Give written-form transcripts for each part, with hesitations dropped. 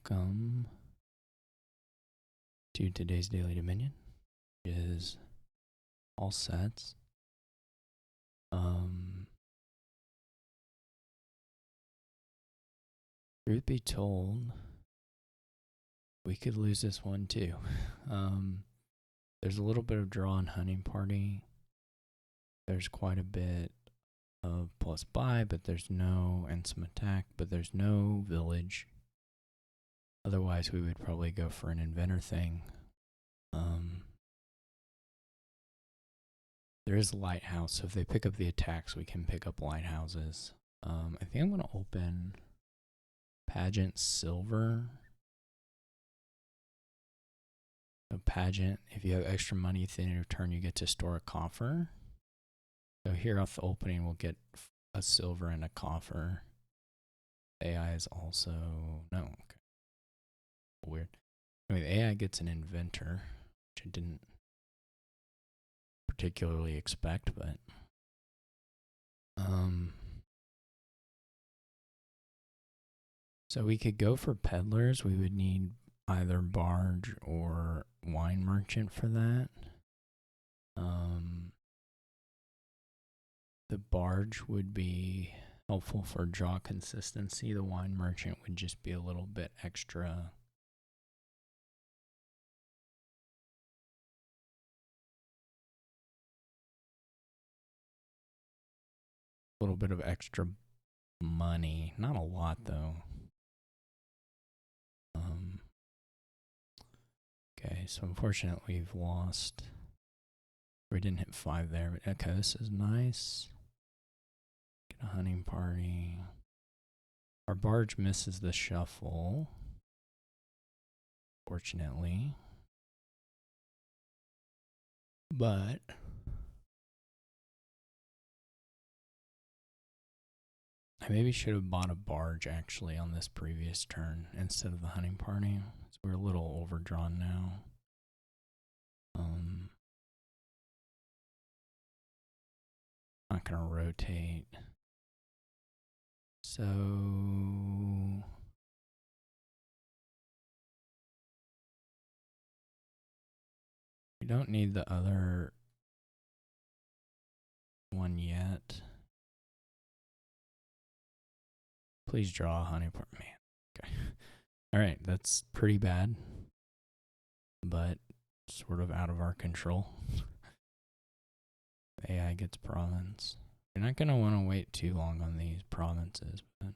Welcome to today's Daily Dominion, which is all sets. Truth be told, we could lose this one too. There's a little bit of draw and hunting party. There's quite a bit of plus buy, but there's no, and some attack, but there's no village. Otherwise, we would probably go for an inventor thing. There is a lighthouse, so if they pick up the attacks, we can pick up lighthouses. I think I'm going to open Pageant Silver. So Pageant, if you have extra money at the end of your turn, you get to store a coffer. So here off the opening, we'll get a silver and a coffer. AI is also, no, okay. Weird. Anyway, the AI gets an inventor, which I didn't particularly expect, but so we could go for peddlers. We would need either barge or wine merchant for that. The barge would be helpful for draw consistency. The wine merchant would just be a little bit extra. A little bit of extra money. Not a lot though. Okay, so unfortunately we've lost. We didn't hit 5 there, but okay, this is nice. Get a hunting party. Our barge misses the shuffle, fortunately. But I maybe should have bought a barge actually on this previous turn instead of the hunting party. So we're a little overdrawn now. Not gonna rotate. So we don't need the other one yet. Please draw a honey part, man. Okay. All right, that's pretty bad, but sort of out of our control. AI gets province. You're not gonna want to wait too long on these provinces, but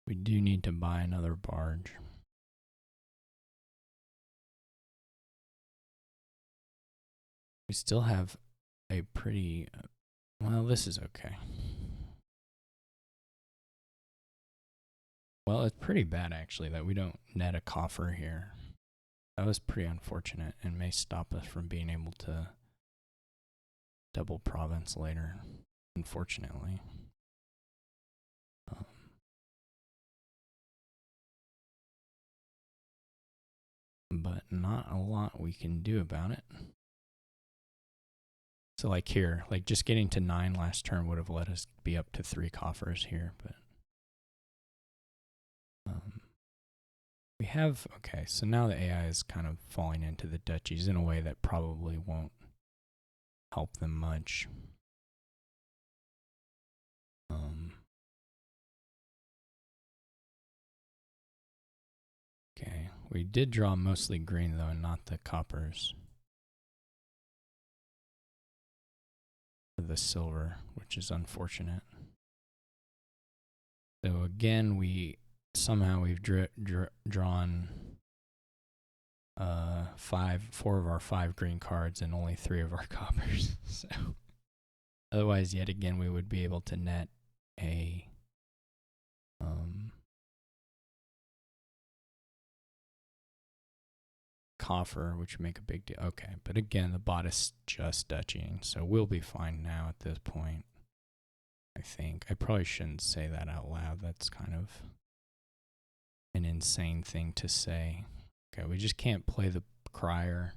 we do need to buy another barge. We still have a pretty, well, this is okay. Well, it's pretty bad actually that we don't net a coffer here. That was pretty unfortunate and may stop us from being able to double province later, unfortunately. But not a lot we can do about it. So like here, like just getting to 9 last turn would have let us be up to 3 coffers here, but we have, okay, so now the AI is kind of falling into the duchies in a way that probably won't help them much. Okay, we did draw mostly green though, and not the coppers. The silver, which is unfortunate. So again, we've drawn 4 of our 5 green cards and only 3 of our coppers. So otherwise, yet again, we would be able to net a coffer, which would make a big deal. Okay, but again, the bot is just duchying, so we'll be fine now at this point. I think I probably shouldn't say that out loud. That's kind of an insane thing to say. Okay, we just can't play the crier.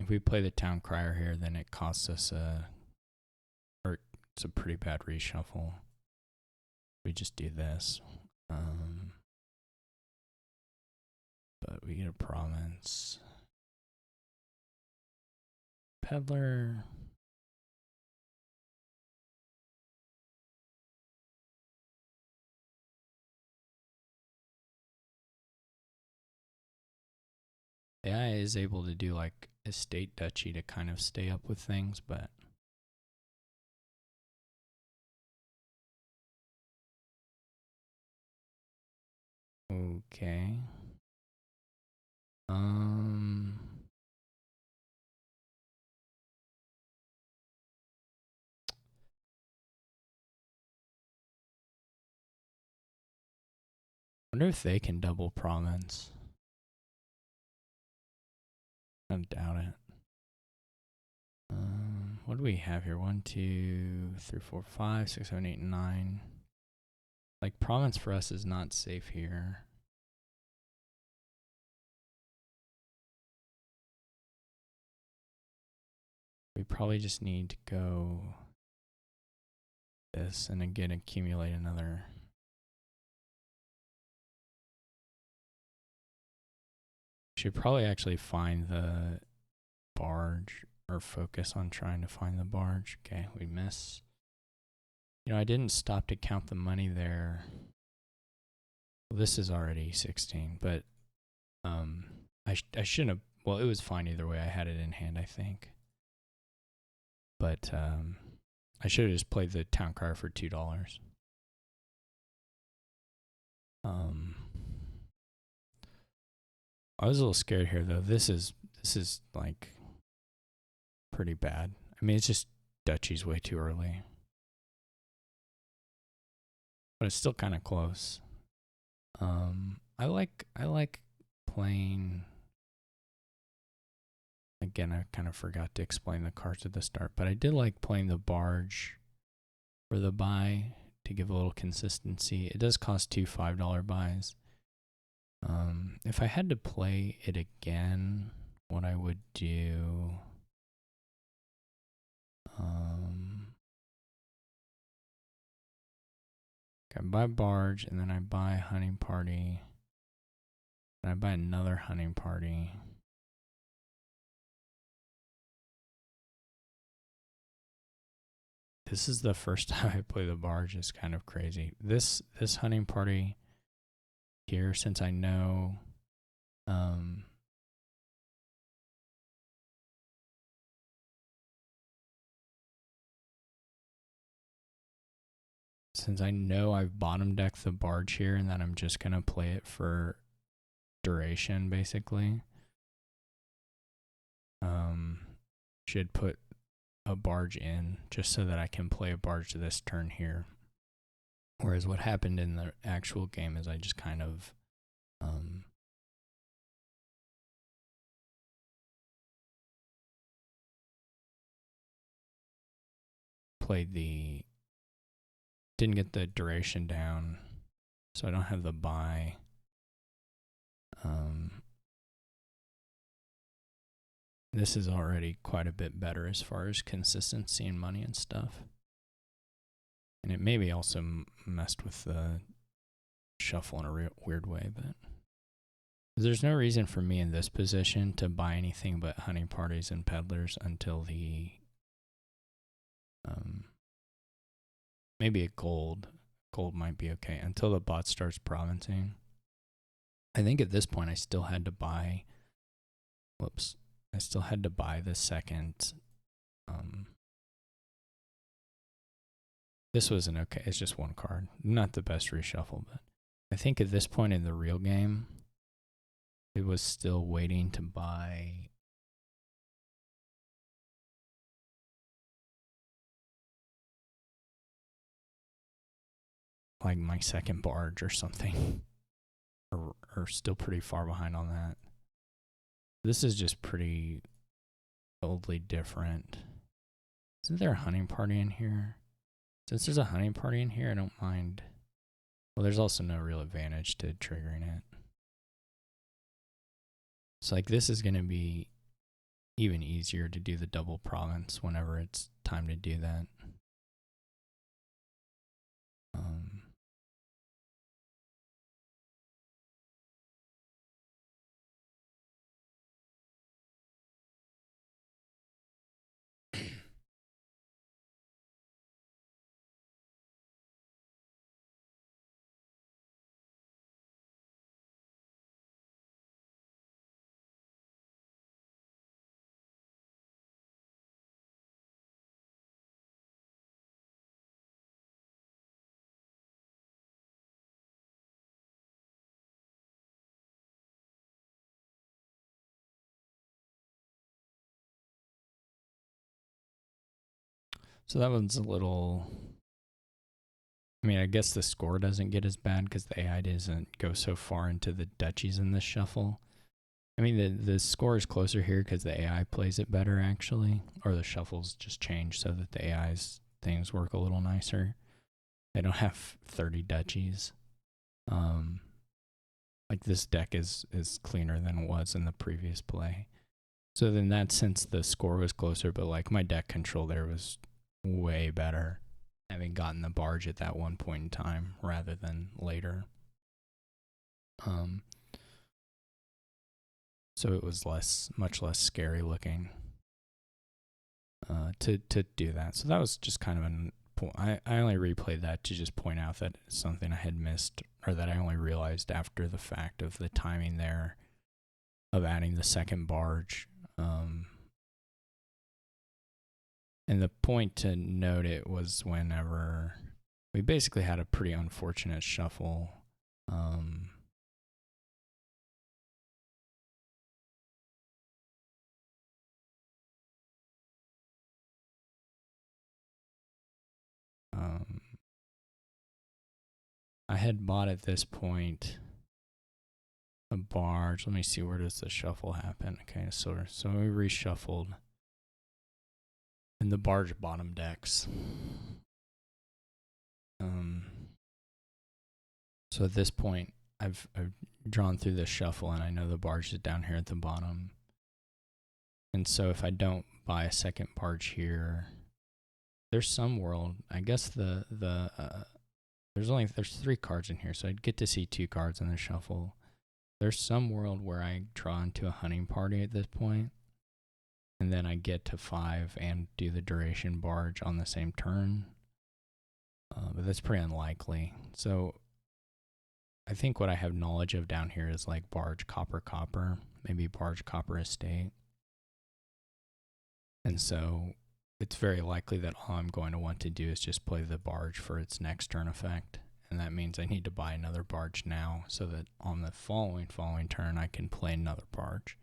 If we play the town crier here, then it costs us or it's a pretty bad reshuffle. We just do this. But we get a province. Peddler. AI is able to do like estate duchy to kind of stay up with things, but okay. Wonder if they can double province. I doubt it. What do we have here? 1, 2, 3, 4, 5, 6, 7, 8, 9. Like province for us is not safe here. We probably just need to go this and again accumulate another. Should probably actually find the barge or focus on trying to find the barge. Okay, we miss. You know, I didn't stop to count the money there. Well, this is already 16, but I shouldn't have. Well, it was fine either way. I had it in hand, I think. But I should have just played the town crier for $2. I was a little scared here though. This is like pretty bad. I mean, it's just duchy's way too early, but it's still kind of close. I like playing. Again, I kind of forgot to explain the cards at the start, but I did like playing the barge for the buy to give a little consistency. It does cost 2 $5 buys. If I had to play it again, what I would do, I buy barge and then I buy hunting party, and I buy another hunting party. This is the first time I play the barge. It's kind of crazy. This hunting party here, since I know since I know I've bottom decked the barge here and that I'm just gonna play it for duration basically, should put a barge in just so that I can play a barge this turn here. Whereas what happened in the actual game is I just kind of didn't get the duration down, so I don't have the buy. This is already quite a bit better as far as consistency and money and stuff. And it maybe also messed with the shuffle in a weird way, but there's no reason for me in this position to buy anything but hunting parties and peddlers until the maybe a gold might be okay until the bot starts provincing. I think at this point I still had to buy the second. This wasn't okay. It's just one card. Not the best reshuffle, but I think at this point in the real game, it was still waiting to buy like my second barge or something, or still pretty far behind on that. This is just pretty boldly different. Isn't there a hunting party in here? Since there's a hunting party in here, I don't mind. Well, there's also no real advantage to triggering it. So like this is going to be even easier to do the double province whenever it's time to do that. So that one's a little. I mean, I guess the score doesn't get as bad because the AI doesn't go so far into the duchies in this shuffle. I mean, the score is closer here because the AI plays it better, actually. Or the shuffles just change so that the AI's things work a little nicer. They don't have 30 duchies. Like this deck is cleaner than it was in the previous play. So in that sense, the score was closer, but like my deck control there was way better, having gotten the barge at that one point in time rather than later. So it was much less scary looking to do that. So that was just kind of I only replayed that to just point out that it's something I had missed, or that I only realized after the fact of the timing there of adding the second barge. And the point to note it was whenever we basically had a pretty unfortunate shuffle. I had bought at this point a barge. Let me see, where does the shuffle happen? Okay, so we reshuffled, and the barge bottom decks. So at this point, I've drawn through the shuffle, and I know the barge is down here at the bottom. And so if I don't buy a second barge here, there's some world. I guess there's 3 cards in here, so I'd get to see 2 cards in the shuffle. There's some world where I draw into a hunting party at this point, and then I get to 5 and do the duration barge on the same turn. But that's pretty unlikely. So I think what I have knowledge of down here is like barge copper, maybe barge copper estate. And so it's very likely that all I'm going to want to do is just play the barge for its next turn effect. And that means I need to buy another barge now so that on the following turn I can play another barge.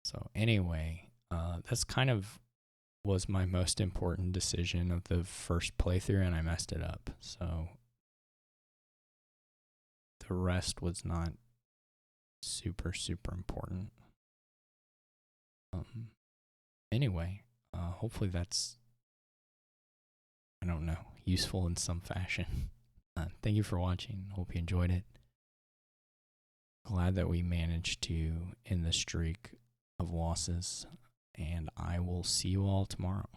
So anyway, that's kind of was my most important decision of the first playthrough, and I messed it up. So the rest was not super important. Anyway, hopefully that's, I don't know, useful in some fashion. Thank you for watching. Hope you enjoyed it. Glad that we managed to end the streak of losses, and I will see you all tomorrow.